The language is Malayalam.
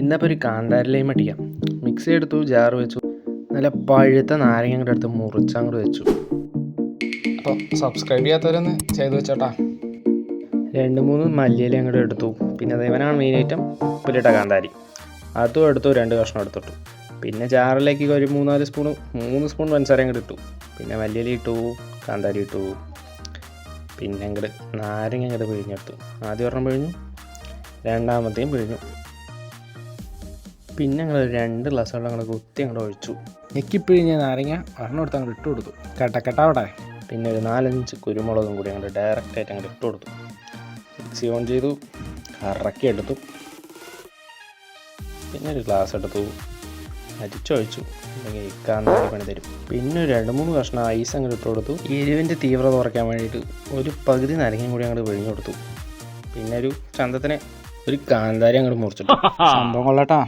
ഇന്നപ്പോൾ ഒരു കാന്താരിലയും അടിക്കാം. മിക്സി എടുത്തു, ജാറ് വെച്ചു, നല്ല പഴുത്ത നാരങ്ങ അങ്ങോട്ട് എടുത്ത് മുറിച്ചങ്ങോട്ട് വെച്ചു. അപ്പോൾ സബ്സ്ക്രൈബ് ചെയ്യാത്തവരൊന്ന് ചെയ്ത് വെച്ചോട്ടാ. 2-3 മല്ലിയില അങ്ങോട്ട് എടുത്തു. പിന്നെ അതേവനാണ് മെയിൻ ഐറ്റം ഉപ്പിലിട്ട കാന്താരി, അതും എടുത്തു. 2 കഷ്ണം എടുത്തിട്ടു. പിന്നെ ജാറിലേക്ക് ഒരു 3 സ്പൂൺ പഞ്ചസാര അങ്ങോട്ട് ഇട്ടു. പിന്നെ മല്ലിയില ഇട്ടു, കാന്താരി ഇട്ടു. പിന്നെ അങ്ങോട്ട് നാരങ്ങ അങ്ങോട്ട് പിഴിഞ്ഞെടുത്തു. ആദ്യം ഒരെണ്ണം പിഴിഞ്ഞു, രണ്ടാമത്തെയും പിഴിഞ്ഞു. പിന്നെ ഞങ്ങൾ 2 ഗ്ലാസ് വെള്ളം അങ്ങോട്ട് കുത്തി അങ്ങോട്ട് ഒഴിച്ചു. ഞെക്കിപ്പിഴിഞ്ഞ നാരങ്ങ ഒരെണ്ണം എടുത്ത് അങ്ങോട്ട് ഇട്ട് കൊടുത്തു. കെട്ടവിടെ. പിന്നെ ഒരു 4-5 കുരുമുളകും കൂടി അങ്ങോട്ട് ഡയറക്റ്റായിട്ട് അങ്ങോട്ട് ഇട്ട് കൊടുത്തു. മിക്സി ഓൺ ചെയ്തു, കറക്കി എടുത്തു. പിന്നെ ഒരു ഗ്ലാസ് എടുത്തു, അരിച്ചൊഴിച്ചു. അല്ലെങ്കിൽ കാന്താരി പണി തരും. പിന്നെ ഒരു 2-3 കഷ്ണം ഐസ് അങ്ങോട്ട് ഇട്ട് കൊടുത്തു. എരിവിൻ്റെ തീവ്രത കുറയ്ക്കാൻ വേണ്ടിയിട്ട് ഒരു പകുതി നാരങ്ങയും കൂടി അങ്ങോട്ട് പിഴിഞ്ഞു കൊടുത്തു. പിന്നെ ഒരു ചന്തത്തിന് ഒരു കാന്താരി അങ്ങോട്ട് മുറിച്ചിട്ടു. സംഭവം കൊള്ളാട്ടാ.